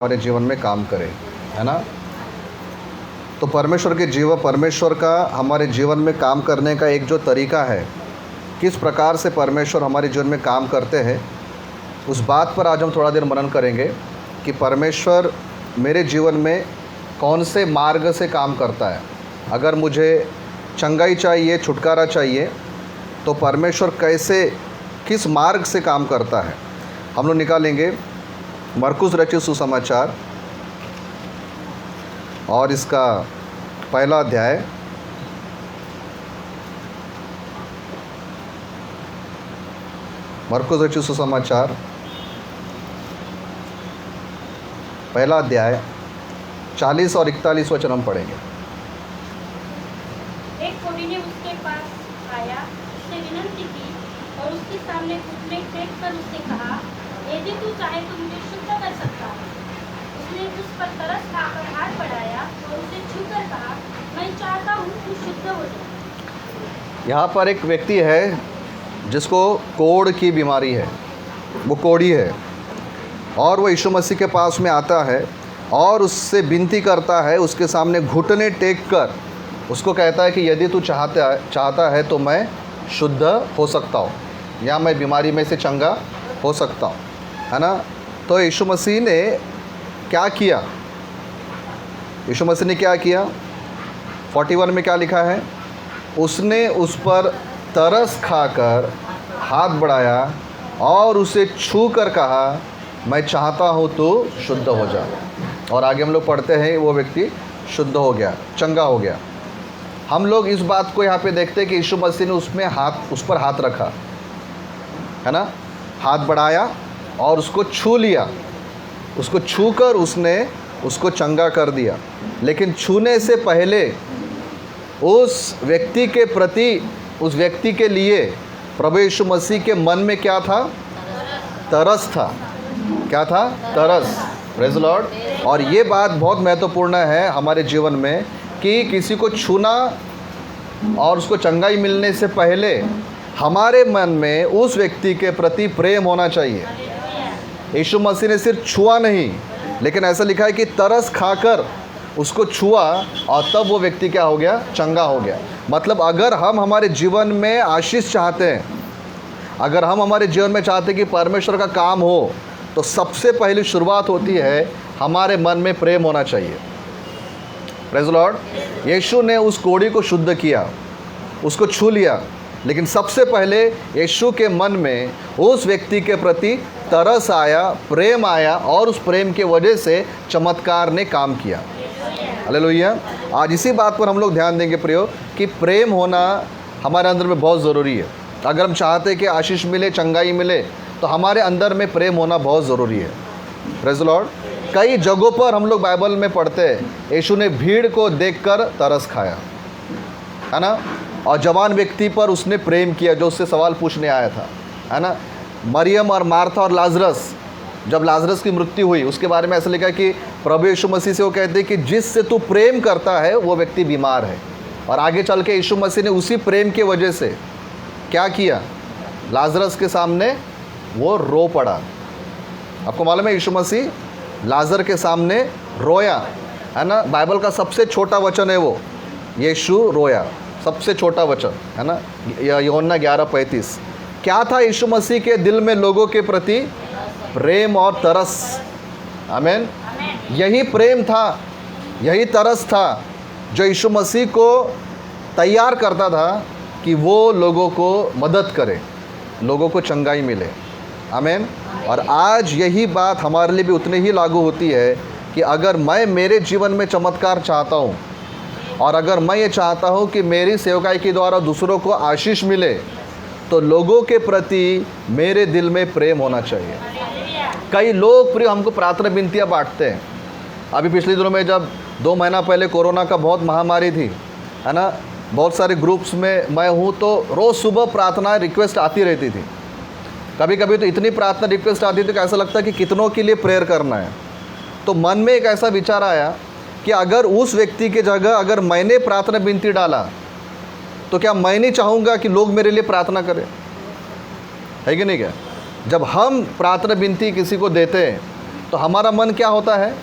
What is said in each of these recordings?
हमारे जीवन में काम करे, है ना। तो परमेश्वर का हमारे जीवन में काम करने का एक जो तरीका है, किस प्रकार से परमेश्वर हमारे जीवन में काम करते हैं, उस बात पर आज हम थोड़ा देर मनन करेंगे कि परमेश्वर मेरे जीवन में कौन से मार्ग से काम करता है। अगर मुझे चंगाई चाहिए, छुटकारा चाहिए, तो परमेश्वर किस मार्ग से काम करता है। हम लोग निकालेंगे मरकुस रचित सुसमाचार और इसका पहला अध्याय, मरकुस रचित सुसमाचार पहला अध्याय 40 और 41 वचन हम पढ़ेंगे। एक कोढ़ी ने उसके पास आया, उससे विनती की और उसके सामने घुटने टेक कर उससे कहा, यदि तू चाहे तो मुझे शुद्ध कर सकता है। उसने उस पर तरस खाकर हाथ बढ़ाया और उसे छूकर कहा, मैं चाहता हूँ तू शुद्ध हो जाए। यहाँ पर एक व्यक्ति है जिसको कोढ़ की बीमारी है, वो कोढ़ी है, और वो यीशु मसीह के पास में आता है और उससे विनती करता है, उसके सामने घुटने टेक कर उसको कहता है कि यदि तू चाहता है तो मैं शुद्ध हो सकता हूँ, या मैं बीमारी में से चंगा हो सकता हूँ, है ना। तो यीशु मसीह ने क्या किया? यीशु मसीह ने क्या किया? 41 में क्या लिखा है? उसने उस पर तरस खाकर हाथ बढ़ाया और उसे छू कर कहा, मैं चाहता हूँ तो शुद्ध हो जा। और आगे हम लोग पढ़ते हैं, वो व्यक्ति शुद्ध हो गया, चंगा हो गया। हम लोग इस बात को यहाँ पे देखते हैं कि यीशु मसीह ने उस पर हाथ रखा, है ना, हाथ बढ़ाया और उसको छू लिया, उसको छू कर उसने उसको चंगा कर दिया। लेकिन छूने से पहले उस व्यक्ति के प्रति, उस व्यक्ति के लिए प्रभु यीशु मसीह के मन में क्या था? तरस था। क्या था? तरस। Praise the Lord. और ये बात बहुत महत्वपूर्ण है हमारे जीवन में कि किसी को छूना और उसको चंगाई मिलने से पहले हमारे मन में उस व्यक्ति के प्रति प्रेम होना चाहिए। यीशु मसीह ने सिर्फ छुआ नहीं, लेकिन ऐसा लिखा है कि तरस खाकर उसको छुआ और तब वो व्यक्ति क्या हो गया? चंगा हो गया। मतलब अगर हम हमारे जीवन में आशीष चाहते हैं, अगर हम हमारे जीवन में चाहते हैं कि परमेश्वर का काम हो, तो सबसे पहली शुरुआत होती है हमारे मन में प्रेम होना चाहिए। Praise the Lord. यीशु ने उस कोढ़ी को शुद्ध किया, उसको छू लिया, लेकिन सबसे पहले यीशु के मन में उस व्यक्ति के प्रति तरस आया, प्रेम आया, और उस प्रेम के वजह से चमत्कार ने काम किया। हालेलुया। आज इसी बात पर हम लोग ध्यान देंगे प्रियो, कि प्रेम होना हमारे अंदर में बहुत ज़रूरी है। अगर हम चाहते हैं कि आशीष मिले, चंगाई मिले, तो हमारे अंदर में प्रेम होना बहुत ज़रूरी है। Praise the Lord. कई जगहों पर हम लोग बाइबल में पढ़ते हैं, यीशु ने भीड़ को देखकर तरस खाया, है ना, और जवान व्यक्ति पर उसने प्रेम किया जो उससे सवाल पूछने आया था, है ना। मरियम और मार्था और लाजरस, जब लाजरस की मृत्यु हुई, उसके बारे में ऐसा लिखा कि प्रभु यीशु मसीह से वो कहते हैं कि जिससे तू प्रेम करता है वो व्यक्ति बीमार है। और आगे चल के यीशु मसीह ने उसी प्रेम के वजह से क्या किया? लाजरस के सामने वो रो पड़ा। आपको मालूम है, यीशु मसीह लाजर के सामने रोया, है ना। बाइबल का सबसे छोटा वचन है वो, यीशु रोया, सबसे छोटा वचन, है ना, यूहन्ना 11:35। क्या था यीशु मसीह के दिल में लोगों के प्रति? प्रेम और तरस। आमीन। यही प्रेम था, यही तरस था जो यीशु मसीह को तैयार करता था कि वो लोगों को मदद करे, लोगों को चंगाई मिले। आमीन। और आज यही बात हमारे लिए भी उतनी ही लागू होती है कि अगर मैं मेरे जीवन में चमत्कार चाहता हूँ, और अगर मैं ये चाहता हूँ कि मेरी सेवकाई के द्वारा दूसरों को आशीष मिले, तो लोगों के प्रति मेरे दिल में प्रेम होना चाहिए। कई लोग प्रिय हमको प्रार्थना विनतियाँ बांटते हैं। अभी पिछले दिनों में जब 2 महीना पहले कोरोना का बहुत महामारी थी, है ना, बहुत सारे ग्रुप्स में मैं हूँ, तो रोज़ सुबह प्रार्थना रिक्वेस्ट आती रहती थी। कभी कभी तो इतनी प्रार्थना रिक्वेस्ट आती थी कि ऐसा लगता है कि कितनों के लिए प्रेयर करना है। तो मन में एक ऐसा विचार आया कि अगर उस व्यक्ति की जगह अगर मैंने प्रार्थना विनती डाला, तो क्या मैं नहीं चाहूँगा कि लोग मेरे लिए प्रार्थना करें? है कि नहीं? क्या जब हम प्रार्थना विनती किसी को देते हैं तो हमारा मन क्या होता है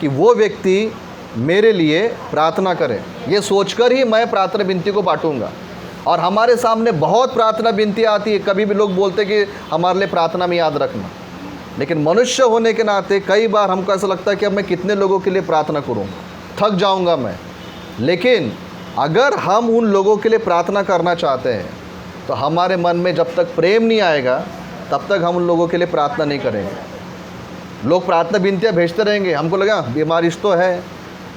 कि वो व्यक्ति मेरे लिए प्रार्थना करे, ये सोचकर ही मैं प्रार्थना विनती को बांटूंगा। और हमारे सामने बहुत प्रार्थना विनती आती है, कभी भी लोग बोलते कि हमारे लिए प्रार्थना में याद रखना, लेकिन मनुष्य होने के नाते कई बार हमको ऐसा लगता है कि अब मैं कितने लोगों के लिए प्रार्थना करूँ, थक जाऊँगा मैं। लेकिन अगर हम उन लोगों के लिए प्रार्थना करना चाहते हैं तो हमारे मन में जब तक प्रेम नहीं आएगा तब तक हम उन लोगों के लिए प्रार्थना नहीं करेंगे। लोग प्रार्थना विनतियाँ भेजते रहेंगे, हमको लगा बीमारी तो है,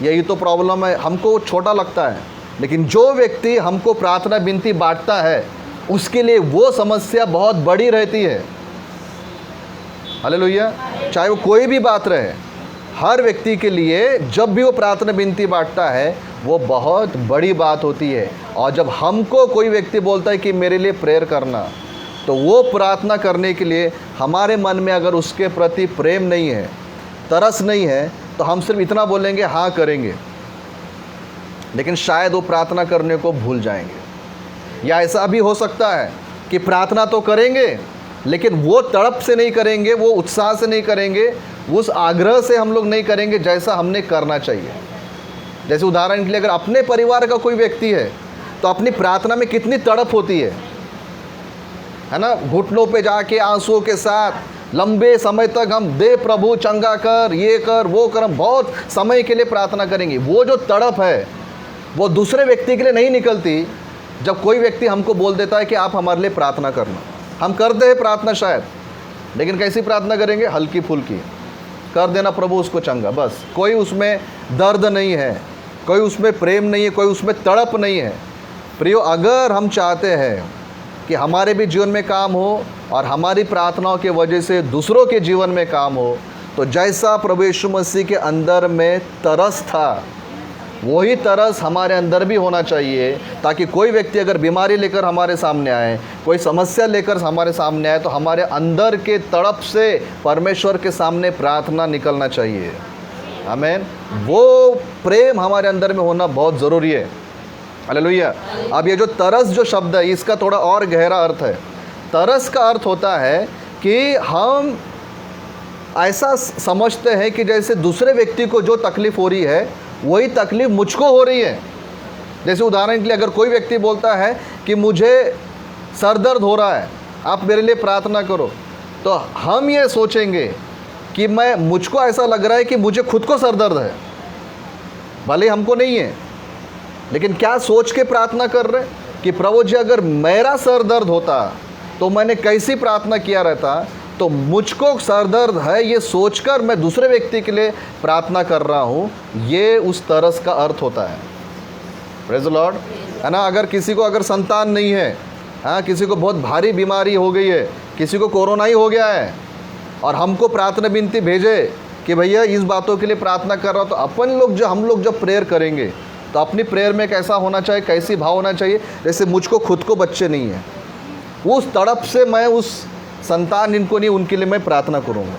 यही तो प्रॉब्लम है, हमको छोटा लगता है। लेकिन जो व्यक्ति हमको प्रार्थना विनती बांटता है उसके लिए वो समस्या बहुत बड़ी रहती है। हालेलुया। चाहे वो कोई भी बात रहे, हर व्यक्ति के लिए जब भी वो प्रार्थना विनती बांटता है वो बहुत बड़ी बात होती है। और जब हमको कोई व्यक्ति बोलता है कि मेरे लिए प्रेयर करना, तो वो प्रार्थना करने के लिए हमारे मन में अगर उसके प्रति प्रेम नहीं है, तरस नहीं है, तो हम सिर्फ इतना बोलेंगे हाँ करेंगे, लेकिन शायद वो प्रार्थना करने को भूल जाएंगे। या ऐसा भी हो सकता है कि प्रार्थना तो करेंगे लेकिन वो तड़प से नहीं करेंगे, वो उत्साह से नहीं करेंगे, उस आग्रह से हम लोग नहीं करेंगे जैसा हमने करना चाहिए। जैसे उदाहरण के लिए अगर अपने परिवार का कोई व्यक्ति है तो अपनी प्रार्थना में कितनी तड़प होती है ना, घुटनों पे जाके आंसुओं के साथ लंबे समय तक हम दे प्रभु चंगा कर, ये कर, वो कर, हम बहुत समय के लिए प्रार्थना करेंगे। वो जो तड़प है वो दूसरे व्यक्ति के लिए नहीं निकलती जब कोई व्यक्ति हमको बोल देता है कि आप हमारे लिए प्रार्थना करना। हम करते हैं प्रार्थना शायद, लेकिन कैसी प्रार्थना करेंगे, हल्की फुल्की कर देना प्रभु उसको चंगा, बस। कोई उसमें दर्द नहीं है, कोई उसमें प्रेम नहीं है, कोई उसमें तड़प नहीं है। प्रियो, अगर हम चाहते हैं कि हमारे भी जीवन में काम हो और हमारी प्रार्थनाओं के वजह से दूसरों के जीवन में काम हो, तो जैसा प्रभु यीशु मसीह के अंदर में तरस था वही तरस हमारे अंदर भी होना चाहिए, ताकि कोई व्यक्ति अगर बीमारी लेकर हमारे सामने आए, कोई समस्या लेकर हमारे सामने आए, तो हमारे अंदर के तड़प से परमेश्वर के सामने प्रार्थना निकलना चाहिए। आमीन। वो प्रेम हमारे अंदर में होना बहुत ज़रूरी है। हालेलुया। अब ये जो तरस जो शब्द है इसका थोड़ा और गहरा अर्थ है। तरस का अर्थ होता है कि हम ऐसा समझते हैं कि जैसे दूसरे व्यक्ति को जो तकलीफ़ हो रही है वही तकलीफ़ मुझको हो रही है। जैसे उदाहरण के लिए अगर कोई व्यक्ति बोलता है कि मुझे सर दर्द हो रहा है, आप मेरे लिए प्रार्थना करो, तो हम ये सोचेंगे कि मुझको ऐसा लग रहा है कि मुझे खुद को सर दर्द है, भले हमको नहीं है, लेकिन क्या सोच के प्रार्थना कर रहे कि प्रभु जी अगर मेरा सर दर्द होता तो मैंने कैसी प्रार्थना किया रहता। तो मुझको सर दर्द है ये सोचकर मैं दूसरे व्यक्ति के लिए प्रार्थना कर रहा हूँ, ये उस तरस का अर्थ होता है। प्रेज़ द लॉर्ड, है ना। अगर किसी को अगर संतान नहीं है, हाँ, किसी को बहुत भारी बीमारी हो गई है, किसी को कोरोना ही हो गया है, और हमको प्रार्थना विनती भेजे कि भैया इस बातों के लिए प्रार्थना कर रहा हूँ, तो हम लोग जब प्रेयर करेंगे तो अपनी प्रेयर में कैसा होना चाहिए, कैसी भाव होना चाहिए, जैसे मुझको खुद को बच्चे नहीं हैं, उस तड़प से मैं उस संतान इनको नहीं, उनके लिए मैं प्रार्थना करूँगा।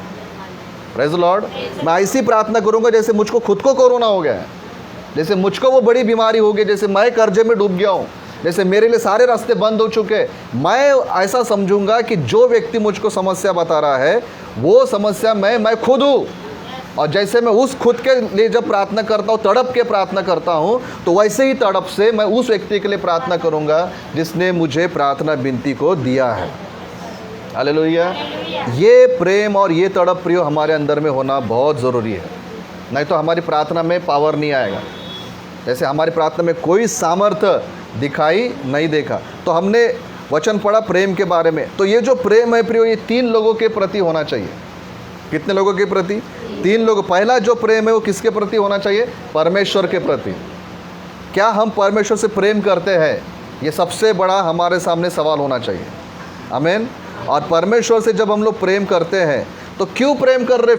Praise the Lord. मैं ऐसी प्रार्थना करूँगा जैसे मुझको खुद को कोरोना हो गया है, जैसे मुझको वो बड़ी बीमारी हो गई, जैसे मैं कर्जे में डूब गया हूँ, जैसे मेरे लिए सारे रास्ते बंद हो चुके। मैं ऐसा समझूंगा कि जो व्यक्ति मुझको समस्या बता रहा है वो समस्या मैं खुद हूँ, और जैसे मैं उस खुद के लिए जब प्रार्थना करता हूँ, तड़प के प्रार्थना करता हूँ, तो वैसे ही तड़प से मैं उस व्यक्ति के लिए प्रार्थना करूँगा जिसने मुझे प्रार्थना विनती को दिया है। हालेलुया। ये प्रेम और ये तड़प प्रियो हमारे अंदर में होना बहुत ज़रूरी है, नहीं तो हमारी प्रार्थना में पावर नहीं आएगा। जैसे हमारी प्रार्थना में कोई सामर्थ्य दिखाई नहीं देखा। तो हमने वचन पढ़ा प्रेम के बारे में, तो ये जो प्रेम है प्रियो, ये 3 लोगों के प्रति होना चाहिए। कितने लोगों के प्रति? 3 लोग। पहला जो प्रेम है वो किसके प्रति होना चाहिए? परमेश्वर के प्रति। क्या हम परमेश्वर से प्रेम करते हैं? ये सबसे बड़ा हमारे सामने सवाल होना चाहिए। आमीन। और परमेश्वर से जब हम लोग प्रेम करते हैं तो क्यों प्रेम कर रहे?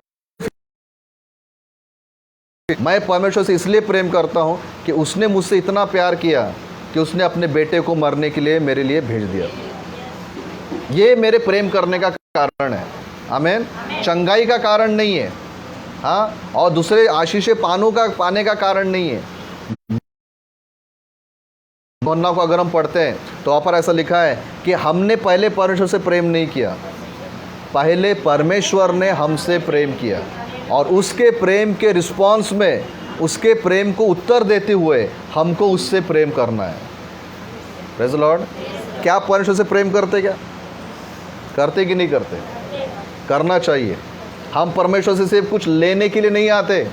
मैं परमेश्वर से इसलिए प्रेम करता हूँ कि उसने मुझसे इतना प्यार किया कि उसने अपने बेटे को मरने के लिए मेरे लिए भेज दिया। ये मेरे प्रेम करने का कारण है। आमीन। चंगाई का कारण नहीं है, हाँ, और दूसरे आशीषें पाने का कारण नहीं है। योहन्ना को अगर हम पढ़ते हैं तो वहाँ पर ऐसा लिखा है कि हमने पहले परमेश्वर से प्रेम नहीं किया, पहले परमेश्वर ने हमसे प्रेम किया। और उसके प्रेम के रिस्पॉन्स में, उसके प्रेम को उत्तर देते हुए हमको उससे प्रेम करना है। Praise the Lord. क्या आप परमेश्वर से प्रेम करते? क्या करते कि नहीं करते? करना चाहिए। हम परमेश्वर से सिर्फ कुछ लेने के लिए नहीं आते,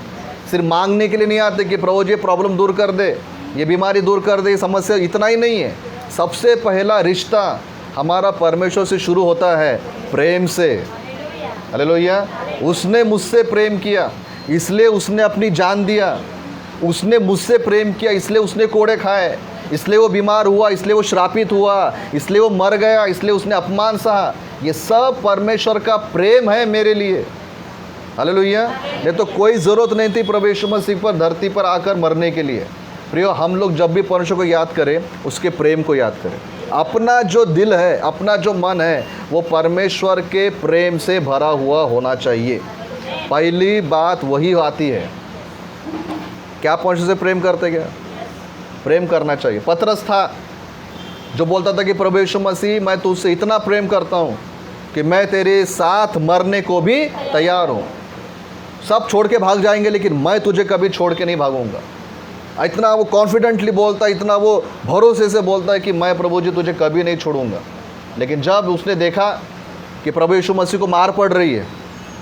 सिर्फ मांगने के लिए नहीं आते कि प्रभु जी प्रॉब्लम दूर कर दे, ये बीमारी दूर कर दे, समस्या, इतना ही नहीं है। सबसे पहला रिश्ता हमारा परमेश्वर से शुरू होता है प्रेम से। हालेलुया। उसने मुझसे प्रेम किया इसलिए उसने अपनी जान दिया, उसने मुझसे प्रेम किया इसलिए उसने कोड़े खाए, इसलिए वो बीमार हुआ, इसलिए वो श्रापित हुआ, इसलिए वो मर गया, इसलिए उसने अपमान सहा। ये सब परमेश्वर का प्रेम है मेरे लिए। हालेलुया। नहीं तो कोई ज़रूरत नहीं थी प्रभु यीशु मसीह पर धरती पर आकर मरने के लिए। प्रियो, हम लोग जब भी परमेश्वर को याद करें, उसके प्रेम को याद करें। अपना जो दिल है, अपना जो मन है, वो परमेश्वर के प्रेम से भरा हुआ होना चाहिए। पहली बात वही आती है। क्या परमेश्वर से प्रेम करते? क्या प्रेम करना चाहिए। पतरस था जो बोलता था कि प्रभु यीशु मसीह, मैं तुझसे इतना प्रेम करता हूँ कि मैं तेरे साथ मरने को भी तैयार हूँ। सब छोड़ के भाग जाएंगे लेकिन मैं तुझे कभी छोड़ के नहीं भागूंगा। इतना वो कॉन्फिडेंटली बोलता है, इतना वो भरोसे से बोलता है कि मैं प्रभु जी तुझे कभी नहीं छोड़ूंगा। लेकिन जब उसने देखा कि प्रभु यीशु मसीह को मार पड़ रही है,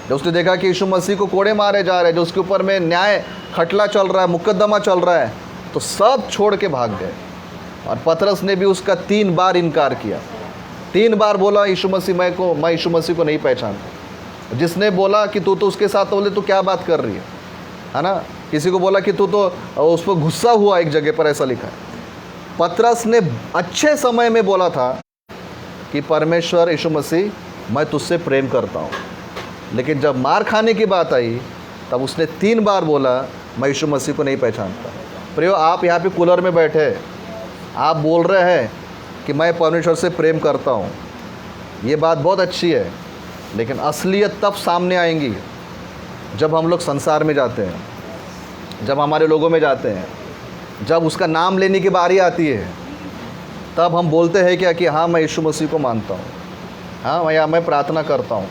जब उसने देखा कि यीशु मसीह को कोड़े मारे जा रहे हैं, जो उसके ऊपर में न्याय खटला चल रहा है, मुकदमा चल रहा है, तो सब छोड़ के भाग गए। और पतरस ने भी उसका 3 बार इनकार किया। 3 बार बोला यीशु मसीह मैं यीशु मसीह को नहीं पहचानता। जिसने बोला कि तू तो उसके साथ, बोले तू क्या बात कर रही है ना। किसी को बोला कि तू तो उस पर गुस्सा हुआ, एक जगह पर ऐसा लिखा है। पतरस ने अच्छे समय में बोला था कि परमेश्वर यीशु मसीह, मैं तुझसे प्रेम करता हूँ। लेकिन जब मार खाने की बात आई तब उसने 3 बार बोला मैं यीशु मसीह को नहीं पहचानता। प्रियो, आप यहाँ पे कूलर में बैठे, आप बोल रहे हैं कि मैं परमेश्वर से प्रेम करता हूँ, ये बात बहुत अच्छी है। लेकिन असलियत तब सामने आएंगी जब हम लोग संसार में जाते हैं, जब हमारे लोगों में जाते हैं, जब उसका नाम लेने की बारी आती है, तब हम बोलते हैं क्या कि हाँ मैं यीशु मसीह को मानता हूँ, हाँ मैं प्रार्थना करता हूँ।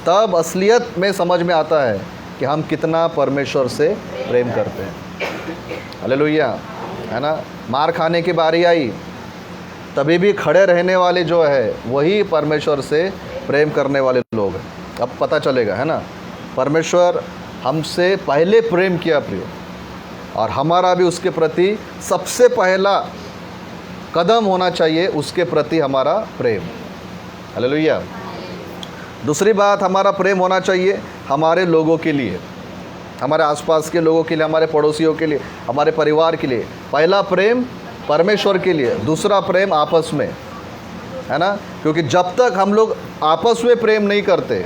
तब असलियत में समझ में आता है कि हम कितना परमेश्वर से प्रेम करते हैं। हालेलुया, है ना। मार खाने की बारी आई तभी भी खड़े रहने वाले जो है वही परमेश्वर से प्रेम करने वाले लोग हैं। अब पता चलेगा, है ना। परमेश्वर हमसे पहले प्रेम किया प्रिय, और हमारा भी उसके प्रति सबसे पहला कदम होना चाहिए उसके प्रति हमारा प्रेम। हालेलुया। दूसरी बात, हमारा प्रेम होना चाहिए हमारे लोगों के लिए, हमारे आसपास के लोगों के लिए, हमारे पड़ोसियों के लिए, हमारे परिवार के लिए। पहला प्रेम परमेश्वर के लिए, दूसरा प्रेम आपस में, है ना। क्योंकि जब तक हम लोग आपस में प्रेम नहीं करते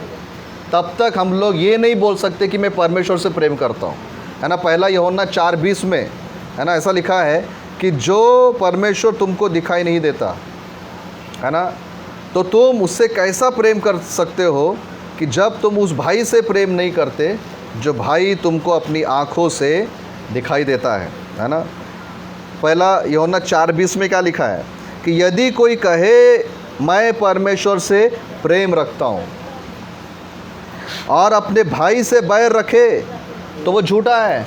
तब तक हम लोग ये नहीं बोल सकते कि मैं परमेश्वर से प्रेम करता हूँ, है ना। पहला यूहन्ना 4:20 में, है ना, ऐसा लिखा है कि जो परमेश्वर तुमको दिखाई नहीं देता, है ना, तो तुम उससे कैसा प्रेम कर सकते हो कि जब तुम उस भाई से प्रेम नहीं करते जो भाई तुमको अपनी आँखों से दिखाई देता है ना। पहला यूहन्ना 4:20 में क्या लिखा है कि यदि कोई कहे मैं परमेश्वर से प्रेम रखता हूँ और अपने भाई से बैर रखे तो वो झूठा है।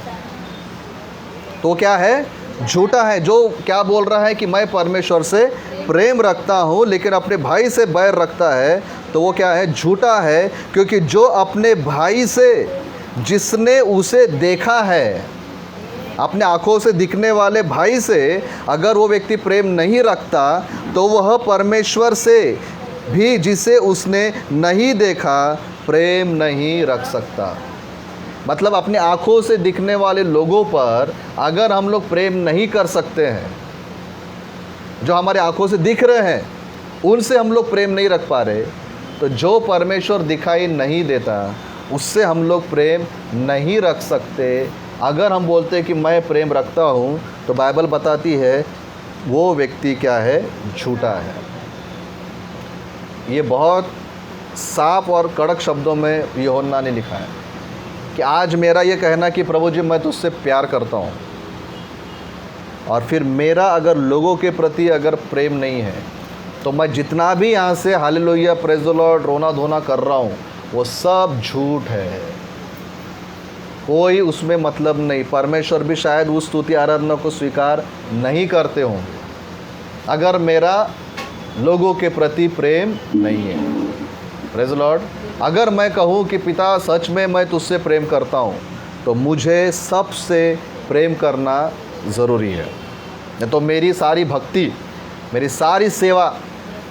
तो क्या है? झूठा है। जो क्या बोल रहा है कि मैं परमेश्वर से प्रेम रखता हूँ लेकिन अपने भाई से बैर रखता है, तो वो क्या है? झूठा है। क्योंकि जो अपने भाई से, जिसने उसे देखा है, अपने आँखों से दिखने वाले भाई से अगर वो व्यक्ति प्रेम नहीं रखता तो वह परमेश्वर से भी, जिसे उसने नहीं देखा, प्रेम नहीं रख सकता। मतलब अपने आँखों से दिखने वाले लोगों पर अगर हम लोग प्रेम नहीं कर सकते हैं, जो हमारे आँखों से दिख रहे हैं उनसे हम लोग प्रेम नहीं रख पा रहे, तो जो परमेश्वर दिखाई नहीं देता उससे हम लोग प्रेम नहीं रख सकते। अगर हम बोलते हैं कि मैं प्रेम रखता हूँ, तो बाइबल बताती है वो व्यक्ति क्या है? झूठा है। ये बहुत साफ और कड़क शब्दों में यूहन्ना ने लिखा है कि आज मेरा ये कहना कि प्रभु जी मैं तुझसे प्यार करता हूँ, और फिर मेरा अगर लोगों के प्रति अगर प्रेम नहीं है, तो मैं जितना भी यहाँ से हालेलुया प्रेज़ द लॉर्ड रोना धोना कर रहा हूँ वो सब झूठ है। कोई उसमें मतलब नहीं। परमेश्वर भी शायद उस स्तुति आराधना को स्वीकार नहीं करते होंगे अगर मेरा लोगों के प्रति प्रेम नहीं है। Praise the Lord. अगर मैं कहूँ कि पिता सच में मैं तुझसे प्रेम करता हूँ, तो मुझे सबसे प्रेम करना ज़रूरी है। नहीं तो मेरी सारी भक्ति, मेरी सारी सेवा,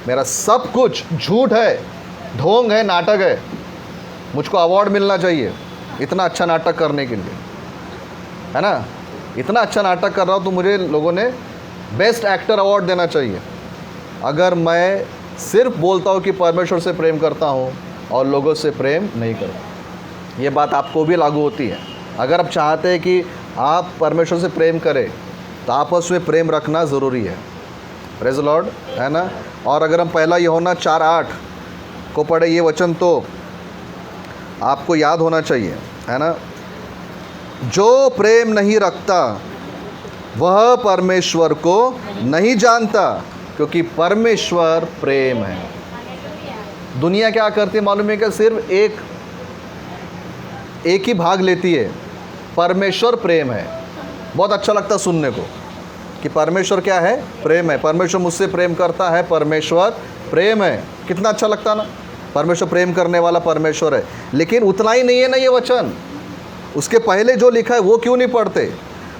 मेरा सब कुछ झूठ है, ढोंग है, नाटक है। मुझको अवार्ड मिलना चाहिए इतना अच्छा नाटक करने के लिए, है ना। इतना अच्छा नाटक कर रहा हूँ तो मुझे लोगों ने बेस्ट एक्टर अवार्ड देना चाहिए। अगर मैं सिर्फ बोलता हूँ कि परमेश्वर से प्रेम करता हूँ और लोगों से प्रेम नहीं करता, ये बात आपको भी लागू होती है। अगर आप चाहते हैं कि आप परमेश्वर से प्रेम करें तो आपस में प्रेम रखना ज़रूरी है। प्रेज़ द लॉर्ड, है ना। और अगर हम पहला यूहन्ना 4:8 को पढ़े, ये वचन तो आपको याद होना चाहिए, है ना। जो प्रेम नहीं रखता वह परमेश्वर को नहीं जानता, क्योंकि परमेश्वर प्रेम है। दुनिया क्या करती है मालूम है कि सिर्फ एक ही भाग लेती है, परमेश्वर प्रेम है। बहुत अच्छा लगता सुनने को कि परमेश्वर क्या है, प्रेम है। परमेश्वर मुझसे प्रेम करता है, परमेश्वर प्रेम है। कितना अच्छा लगता ना, परमेश्वर प्रेम करने वाला परमेश्वर है। लेकिन उतना ही नहीं है ना ये वचन, उसके पहले जो लिखा है वो क्यों नहीं पढ़ते।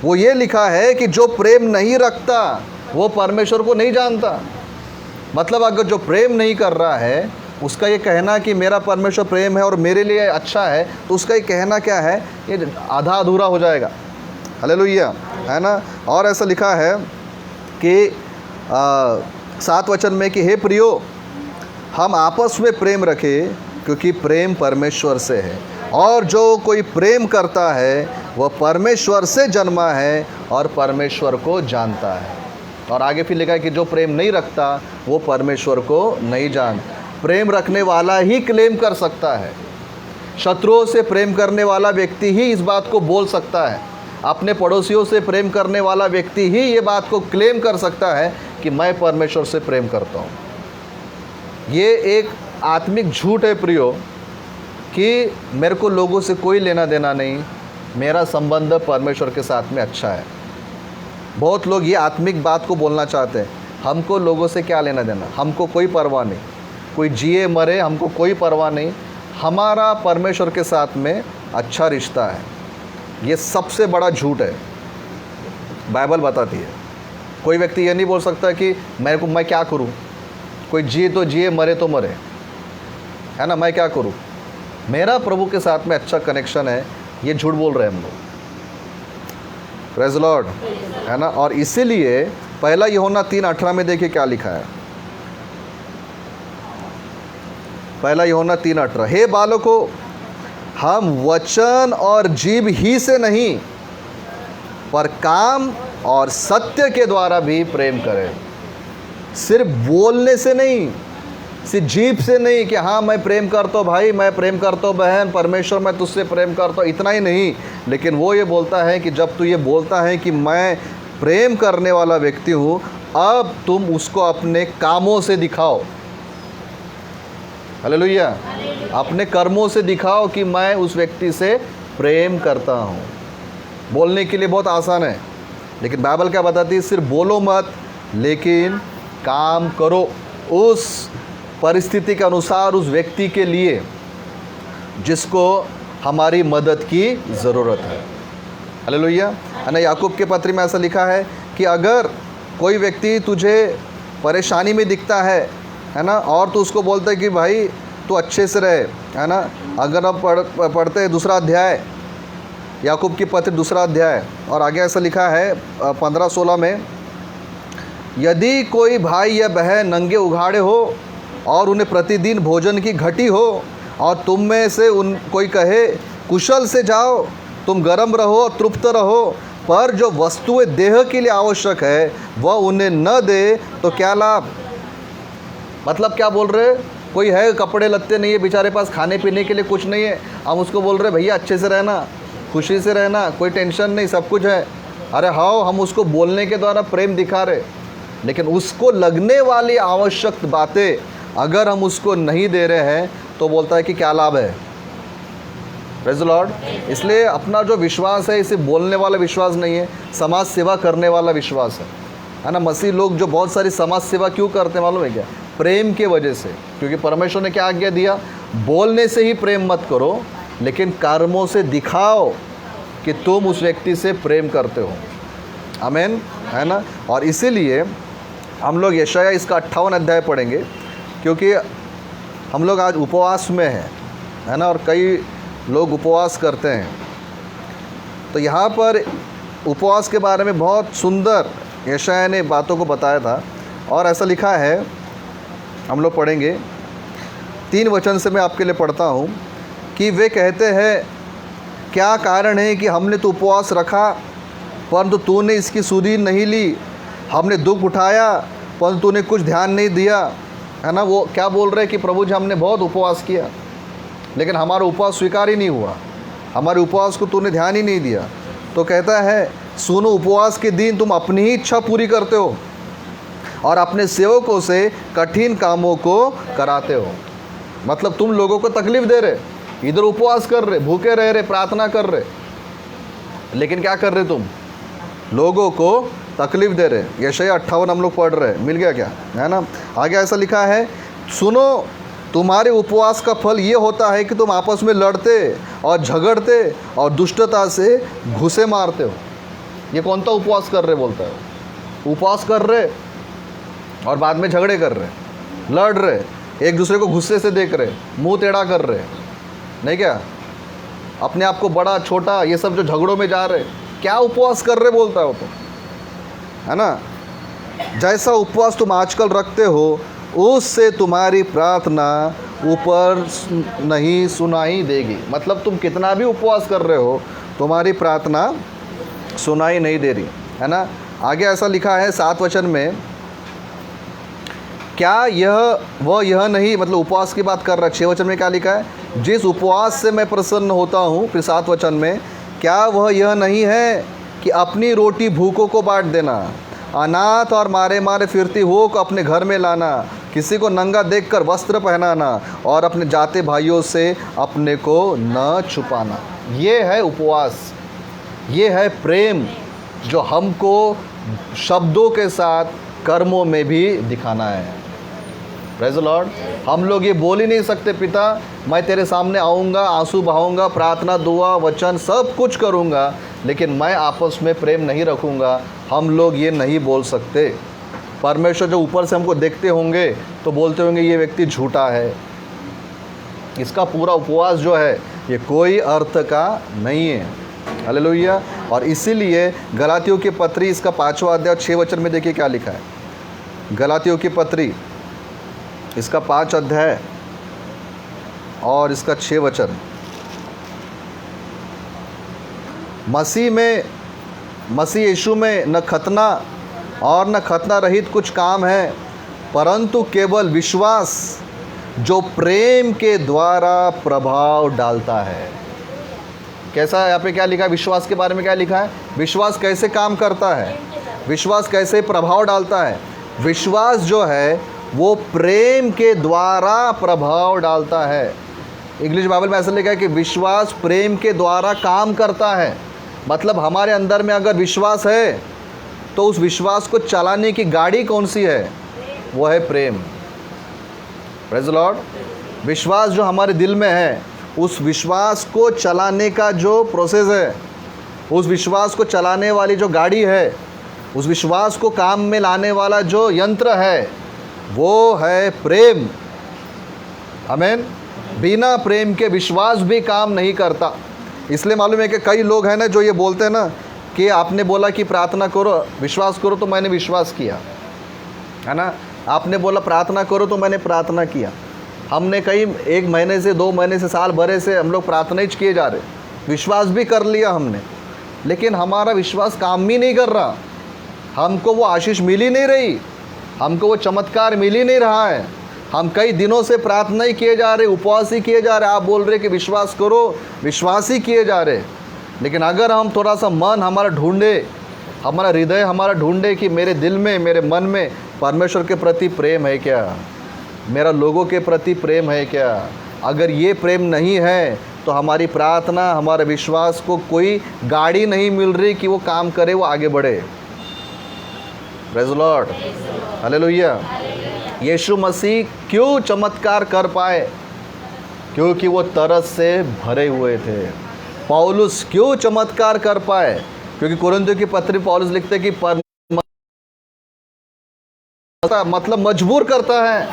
वो ये लिखा है कि जो प्रेम नहीं रखता वो परमेश्वर को नहीं जानता। मतलब अगर जो प्रेम नहीं कर रहा है उसका ये कहना कि मेरा परमेश्वर प्रेम है और मेरे लिए अच्छा है, तो उसका ये कहना क्या है, ये आधा अधूरा हो जाएगा। हालेलुया, है ना। और ऐसा लिखा है कि 7 वचन में कि हे प्रियो, हम आपस में प्रेम रखें, क्योंकि प्रेम परमेश्वर से है, और जो कोई प्रेम करता है वह परमेश्वर से जन्मा है और परमेश्वर को जानता है। और आगे फिर लिखा है कि जो प्रेम नहीं रखता वो परमेश्वर को नहीं जानता। प्रेम रखने वाला ही क्लेम कर सकता है। शत्रुओं से प्रेम करने वाला व्यक्ति ही इस बात को बोल सकता है। अपने पड़ोसियों से प्रेम करने वाला व्यक्ति ही ये बात को क्लेम कर सकता है कि मैं परमेश्वर से प्रेम करता हूँ। ये एक आत्मिक झूठ है प्रियो, कि मेरे को लोगों से कोई लेना देना नहीं, मेरा संबंध परमेश्वर के साथ में अच्छा है। बहुत लोग ये आत्मिक बात को बोलना चाहते हैं, हमको लोगों से क्या लेना देना, हमको कोई परवाह नहीं, कोई जिए मरे हमको कोई परवाह नहीं, हमारा परमेश्वर के साथ में अच्छा रिश्ता है। ये सबसे बड़ा झूठ है, बाइबल बताती है। कोई व्यक्ति ये नहीं बोल सकता कि मैं क्या करूं, कोई जिए तो जिए, मरे तो मरे, है ना, मैं क्या करूं, मेरा प्रभु के साथ में अच्छा कनेक्शन है। ये झूठ बोल रहे हैं हम लोग। प्रेज़ द लॉर्ड, है ना। और इसीलिए पहला यूहन्ना 3:18 में देखिए क्या लिखा है। पहला यूहन्ना 3:18, हे बालकों, हम वचन और जीभ ही से नहीं पर काम और सत्य के द्वारा भी प्रेम करें। सिर्फ बोलने से नहीं, सिर्फ जीभ से नहीं कि हाँ मैं प्रेम करता हूँ भाई, मैं प्रेम करता हूँ बहन, परमेश्वर मैं तुझसे प्रेम करता हूँ, इतना ही नहीं। लेकिन वो ये बोलता है कि जब तू ये बोलता है कि मैं प्रेम करने वाला व्यक्ति हूँ, अब तुम उसको अपने कामों से दिखाओ। हालेलुया, अपने कर्मों से दिखाओ कि मैं उस व्यक्ति से प्रेम करता हूँ। बोलने के लिए बहुत आसान है, लेकिन बाइबल क्या बताती है, सिर्फ बोलो मत, लेकिन काम करो उस परिस्थिति के अनुसार, उस व्यक्ति के लिए जिसको हमारी मदद की ज़रूरत है। हालेलुया, है ना। याकूब के पत्र में ऐसा लिखा है कि अगर कोई व्यक्ति तुझे परेशानी में दिखता है ना, और तू उसको बोलता है कि भाई तू अच्छे से रहे, है ना। अगर हम पढ़ते हैं 2 अध्याय, याकूब की पत्र 2 अध्याय, और आगे ऐसा लिखा है 15-16 में, यदि कोई भाई या बहन नंगे उघाड़े हो और उन्हें प्रतिदिन भोजन की घटी हो, और तुम में से कोई कहे कुशल से जाओ, तुम गर्म रहो और तृप्त रहो, पर जो वस्तुएं देह के लिए आवश्यक है वह उन्हें न दे तो क्या लाभ। मतलब क्या बोल रहे, कोई है कपड़े लत्ते नहीं है, बेचारे पास खाने पीने के लिए कुछ नहीं है, हम उसको बोल रहे भैया अच्छे से रहना, खुशी से रहना, कोई टेंशन नहीं, सब कुछ है। अरे हाँ, हम उसको बोलने के द्वारा प्रेम दिखा रहे, लेकिन उसको लगने वाली आवश्यक बातें अगर हम उसको नहीं दे रहे हैं तो बोलता है कि क्या लाभ है, प्रेज़ द लॉर्ड। इसलिए अपना जो विश्वास है इसे बोलने वाला विश्वास नहीं है, समाज सेवा करने वाला विश्वास है ना। मसीह लोग जो बहुत सारी समाज सेवा क्यों करते हैं मालूम है क्या? प्रेम के वजह से। क्योंकि परमेश्वर ने क्या आज्ञा दिया? बोलने से ही प्रेम मत करो, लेकिन कर्मों से दिखाओ कि तुम उस व्यक्ति से प्रेम करते हो। आमीन, है ना। और इसीलिए हम लोग यशाया इसका 58 अध्याय पढ़ेंगे, क्योंकि हम लोग आज उपवास में हैं, है ना, और कई लोग उपवास करते हैं। तो यहाँ पर उपवास के बारे में बहुत सुंदर यशाया ने बातों को बताया था। और ऐसा लिखा है, हम लोग पढ़ेंगे 3 वचन से मैं आपके लिए पढ़ता हूँ कि वे कहते हैं, क्या कारण है कि हमने तो उपवास रखा परंतु तूने इसकी सुधि नहीं ली, हमने दुख उठाया परंतु तूने कुछ ध्यान नहीं दिया, है ना। वो क्या बोल रहे हैं कि प्रभु जी हमने बहुत उपवास किया लेकिन हमारा उपवास स्वीकार ही नहीं हुआ, हमारे उपवास को तूने ध्यान ही नहीं दिया। तो कहता है, सुनो, उपवास के दिन तुम अपनी ही इच्छा पूरी करते हो और अपने सेवकों से कठिन कामों को कराते हो। मतलब तुम लोगों को तकलीफ़ दे रहे, इधर उपवास कर रहे, भूखे रह रहे, प्रार्थना कर रहे, लेकिन क्या कर रहे तुम? लोगों को तकलीफ़ दे रहे। यशाया 58 हम लोग पढ़ रहे, मिल गया क्या, है ना। आगे ऐसा लिखा है, सुनो, तुम्हारे उपवास का फल ये होता है कि तुम आपस में लड़ते और झगड़ते और दुष्टता से घुसे मारते हो। ये कौन सा उपवास कर रहे बोलता है? उपवास कर रहे और बाद में झगड़े कर रहे, लड़ रहे, एक दूसरे को गुस्से से देख रहे, मुंह टेढ़ा कर रहे, नहीं क्या? अपने आप को बड़ा छोटा ये सब जो झगड़ों में जा रहे, क्या उपवास कर रहे बोलता है वो तो, है ना। जैसा उपवास तुम आजकल रखते हो उससे तुम्हारी प्रार्थना ऊपर नहीं सुनाई देगी। मतलब तुम कितना भी उपवास कर रहे हो, तुम्हारी प्रार्थना सुनाई नहीं दे रही, है ना। आगे ऐसा लिखा है 7 वचन में, क्या यह नहीं, मतलब उपवास की बात कर रहा है। 6 वचन में क्या लिखा है? जिस उपवास से मैं प्रसन्न होता हूँ। फिर 7 वचन में, क्या वह यह नहीं है कि अपनी रोटी भूखों को बांट देना, अनाथ और मारे मारे फिरती हो को अपने घर में लाना, किसी को नंगा देखकर वस्त्र पहनाना और अपने जाते भाइयों से अपने को न छुपाना। ये है उपवास, ये है प्रेम जो हमको शब्दों के साथ कर्मों में भी दिखाना है। Praise the Lord. हम लोग ये बोल ही नहीं सकते, पिता मैं तेरे सामने आऊँगा, आंसू बहाऊँगा, प्रार्थना, दुआ, वचन सब कुछ करूँगा, लेकिन मैं आपस में प्रेम नहीं रखूँगा। हम लोग ये नहीं बोल सकते। परमेश्वर जो ऊपर से हमको देखते होंगे तो बोलते होंगे ये व्यक्ति झूठा है, इसका पूरा उपवास जो है ये कोई अर्थ का नहीं है। हालेलुया। और इसीलिए गलातियों की पत्री इसका 5वां अध्याय 6 वचन में देखिए क्या लिखा है। गलातियों की पत्री इसका 5 अध्याय और इसका 6 वचन, मसीह यीशु में न खतना और न खतना रहित कुछ काम है, परंतु केवल विश्वास जो प्रेम के द्वारा प्रभाव डालता है। कैसा, यहाँ पे क्या लिखा है? विश्वास के बारे में क्या लिखा है? विश्वास कैसे काम करता है, विश्वास कैसे प्रभाव डालता है। विश्वास जो है वो प्रेम के द्वारा प्रभाव डालता है। इंग्लिश बाइबल में ऐसा लिखा है कि विश्वास प्रेम के द्वारा काम करता है। मतलब हमारे अंदर में अगर विश्वास है तो उस विश्वास को चलाने की गाड़ी कौन सी है? वो है प्रेम। Praise the Lord. विश्वास जो हमारे दिल में है, उस विश्वास को चलाने का जो प्रोसेस है, उस विश्वास को चलाने वाली जो गाड़ी है, उस विश्वास को काम में लाने वाला जो यंत्र है, वो है प्रेम। आमीन। बिना प्रेम के विश्वास भी काम नहीं करता। इसलिए मालूम है कि कई लोग हैं ना जो ये बोलते हैं ना कि आपने बोला कि प्रार्थना करो, विश्वास करो, तो मैंने विश्वास किया, है ना। आपने बोला प्रार्थना करो तो मैंने प्रार्थना किया। हमने कई 1 महीने से 2 महीने से साल भरे से हम लोग प्रार्थना ही किए जा रहे, विश्वास भी कर लिया हमने, लेकिन हमारा विश्वास काम भी नहीं कर रहा। हमको वो आशीष मिल ही नहीं रही, हमको वो चमत्कार मिल ही नहीं रहा है। हम कई दिनों से प्रार्थना ही किए जा रहे, उपवास ही किए जा रहे। आप बोल रहे कि विश्वास करो, विश्वास ही किए जा रहे। लेकिन अगर हम थोड़ा सा मन हमारा ढूंढे, हमारा हृदय हमारा ढूंढे कि मेरे दिल में, मेरे मन में परमेश्वर के प्रति प्रेम है क्या, मेरा लोगों के प्रति प्रेम है क्या, अगर ये प्रेम नहीं है तो हमारी प्रार्थना, हमारे विश्वास को कोई गाड़ी नहीं मिल रही कि वो काम करे, वो आगे बढ़े। Praise the Lord, hallelujah. Yeshu Masih क्यों चमत्कार कर पाए? क्योंकि वो तरस से भरे हुए थे। पौलुस क्यों चमत्कार कर पाए? क्योंकि कुरिन्थियों की पत्री पौलुस लिखते कि मतलब मजबूर करता है।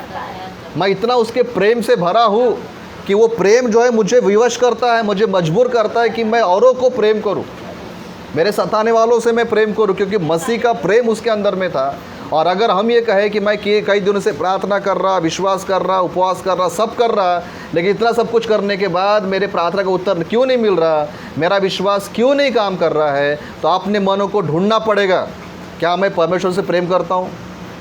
मैं इतना उसके प्रेम से भरा हूँ कि वो प्रेम जो है मुझे विवश करता है, मुझे मजबूर करता है कि मैं औरों को प्रेम करूँ, मेरे सताने वालों से मैं प्रेम करूँ, क्योंकि मसीह का प्रेम उसके अंदर में था। और अगर हम ये कहें कि मैं कई दिनों से प्रार्थना कर रहा, विश्वास कर रहा, उपवास कर रहा, सब कर रहा, लेकिन इतना सब कुछ करने के बाद मेरे प्रार्थना का उत्तर क्यों नहीं मिल रहा, मेरा विश्वास क्यों नहीं काम कर रहा है, तो अपने मनों को ढूंढना पड़ेगा। क्या मैं परमेश्वर से प्रेम करता हूँ?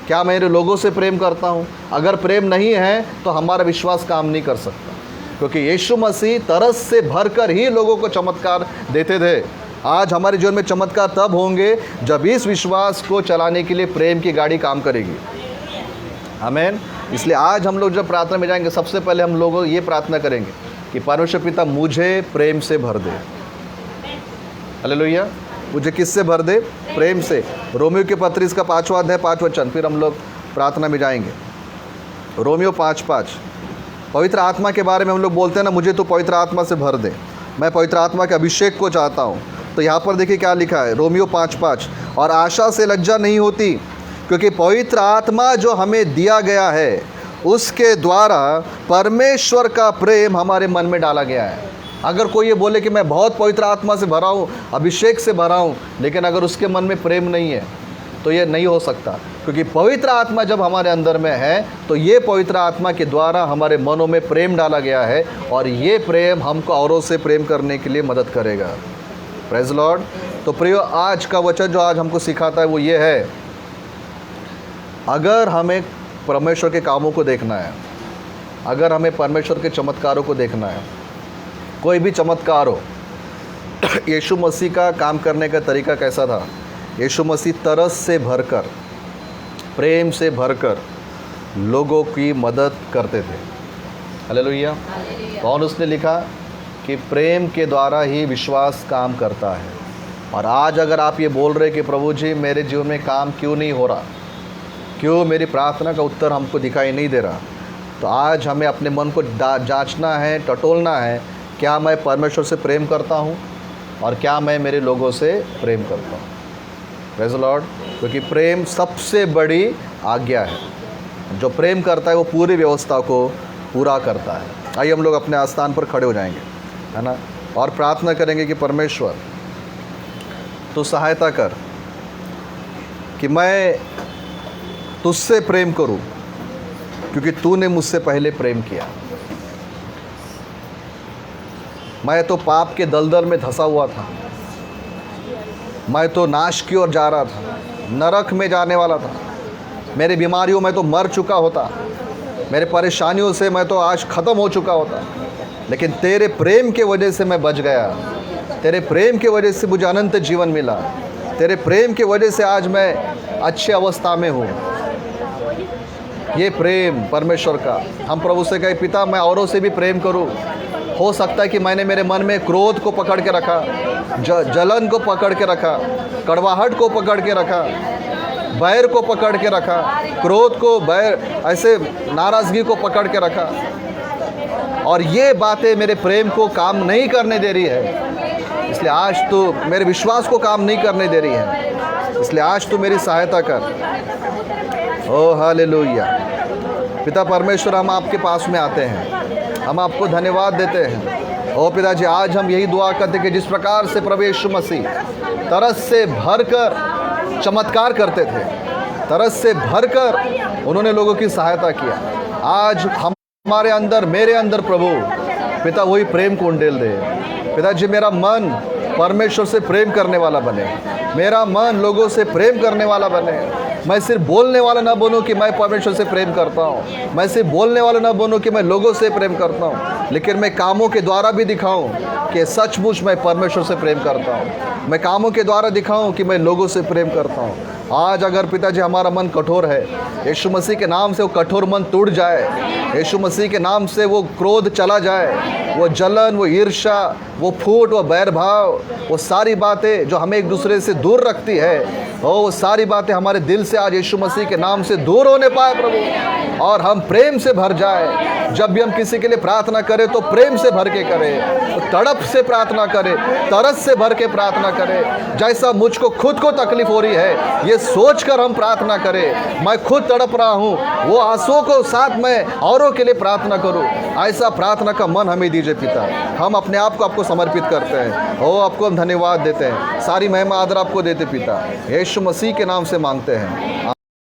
क्या मेरे लोगों से प्रेम करता हूँ? अगर प्रेम नहीं है तो हमारा विश्वास काम नहीं कर सकता, क्योंकि यीशु मसीह तरस से भरकर ही लोगों को चमत्कार देते थे। आज हमारे जीवन में चमत्कार तब होंगे जब इस विश्वास को चलाने के लिए प्रेम की गाड़ी काम करेगी। आमीन। इसलिए आज हम लोग जब प्रार्थना में जाएंगे, सबसे पहले हम लोग ये प्रार्थना करेंगे कि परमेश्वर पिता मुझे प्रेम से भर दे। हालेलुया। मुझे किससे भर दे? प्रेम से। रोमियो के पत्री इसका 5वां अध्याय 5 वचन, फिर हम लोग प्रार्थना में जाएंगे। रोमियो 5:5। पवित्र आत्मा के बारे में हम लोग बोलते हैं ना, मुझे तो पवित्र आत्मा से भर दे, मैं पवित्र आत्मा के अभिषेक को चाहता हूँ। तो यहाँ पर देखिए क्या लिखा है, रोमियो 5:5। और आशा से लज्जा नहीं होती, क्योंकि पवित्र आत्मा जो हमें दिया गया है उसके द्वारा परमेश्वर का प्रेम हमारे मन में डाला गया है। अगर कोई ये बोले कि मैं बहुत पवित्र आत्मा से भरा हूँ, अभिषेक से भरा हूँ, लेकिन अगर उसके मन में प्रेम नहीं है तो ये नहीं हो सकता, क्योंकि पवित्र आत्मा जब हमारे अंदर में है तो ये पवित्र आत्मा के द्वारा हमारे मनों में प्रेम डाला गया है, और ये प्रेम हमको औरों से प्रेम करने के लिए मदद करेगा। Praise Lord. तो प्रियो, आज का वचन जो आज हमको सिखाता है वो ये है, अगर हमें परमेश्वर के कामों को देखना है, अगर हमें परमेश्वर के चमत्कारों को देखना है, कोई भी चमत्कार हो, यीशु मसीह का काम करने का तरीका कैसा था? यीशु मसीह तरस से भरकर, प्रेम से भरकर लोगों की मदद करते थे। हालेलुया। कौन उसने लिखा कि प्रेम के द्वारा ही विश्वास काम करता है। और आज अगर आप ये बोल रहे कि प्रभु जी मेरे जीवन में काम क्यों नहीं हो रहा, क्यों मेरी प्रार्थना का उत्तर हमको दिखाई नहीं दे रहा, तो आज हमें अपने मन को जांचना है, टटोलना है, क्या मैं परमेश्वर से प्रेम करता हूँ और क्या मैं मेरे लोगों से प्रेम करता हूँ। Praise the Lord. क्योंकि प्रेम सबसे बड़ी आज्ञा है। जो प्रेम करता है वो पूरी व्यवस्था को पूरा करता है। आइए हम लोग अपने आस्थान पर खड़े हो जाएंगे, है ना, और प्रार्थना करेंगे कि परमेश्वर तू सहायता कर कि मैं तुझसे प्रेम करूं, क्योंकि तूने मुझसे पहले प्रेम किया। मैं तो पाप के दलदल में धंसा हुआ था, मैं तो नाश की ओर जा रहा था, नरक में जाने वाला था, मेरी बीमारियों में तो मर चुका होता, मेरे परेशानियों से मैं तो आज ख़त्म हो चुका होता, लेकिन तेरे प्रेम के वजह से मैं बच गया। तेरे प्रेम के वजह से मुझे अनंत जीवन मिला। तेरे प्रेम के वजह से आज मैं अच्छी अवस्था में हूँ। ये प्रेम परमेश्वर का, हम प्रभु से कहे पिता मैं औरों से भी प्रेम करूँ। हो सकता है कि मैंने मेरे मन में क्रोध को पकड़ के रखा, जलन को पकड़ के रखा, कड़वाहट को पकड़ के रखा, बैर को पकड़ के रखा, क्रोध को, बैर, ऐसे नाराज़गी को पकड़ के रखा, और ये बातें मेरे प्रेम को काम नहीं करने दे रही है। इसलिए आज तू मेरे विश्वास को काम नहीं करने दे रही है, इसलिए आज तू मेरी सहायता कर। ओ हालेलुया। पिता परमेश्वर, हम आपके पास में आते हैं, हम आपको धन्यवाद देते हैं। ओ पिताजी, आज हम यही दुआ करते कि जिस प्रकार से प्रभु यीशु मसीह तरस से भरकर चमत्कार करते थे, तरस से भरकर उन्होंने लोगों की सहायता किया, आज हमारे अंदर, मेरे अंदर प्रभु पिता वही प्रेम को उंडेल दे। पिताजी, मेरा मन परमेश्वर से प्रेम करने वाला बने, मेरा मन लोगों से प्रेम करने वाला बने। मैं सिर्फ बोलने वाला ना बनूं कि मैं परमेश्वर से प्रेम करता हूँ, मैं सिर्फ बोलने वाला ना बनूं कि मैं लोगों से प्रेम करता हूँ, लेकिन मैं कामों के द्वारा भी दिखाऊं कि सचमुच मैं परमेश्वर से प्रेम करता हूँ। मैं कामों के द्वारा दिखाऊं कि मैं लोगों से प्रेम करता हूँ। आज अगर पिताजी हमारा मन कठोर है, यीशु मसीह के नाम से वो कठोर मन टूट जाए, यीशु मसीह के नाम से वो क्रोध चला जाए, वो जलन, वो ईर्ष्या, वो फूट, वो बैर भाव, वो सारी बातें जो हमें एक दूसरे से दूर रखती है, वो सारी बातें हमारे दिल से आज यीशु मसीह के नाम से दूर होने पाए प्रभु, और हम प्रेम से भर जाए। जब भी हम किसी के लिए प्रार्थना करें तो प्रेम से भर के करें, तो तड़प से प्रार्थना करें, तरस से भर के प्रार्थना करें। जैसा मुझको खुद को तकलीफ हो रही है ये सोचकर हम प्रार्थना करें, मैं खुद तड़प रहा हूँ, वो आंसुओं को साथ में औरों के लिए प्रार्थना करूँ। ऐसा प्रार्थना का मन हमें दीजिए पिता। हम अपने आप को आपको समर्पित करते हैं, ओ आपको हम धन्यवाद देते हैं, सारी महिमा आदर आपको देते पिता, यीशु मसीह के नाम से मांगते हैं।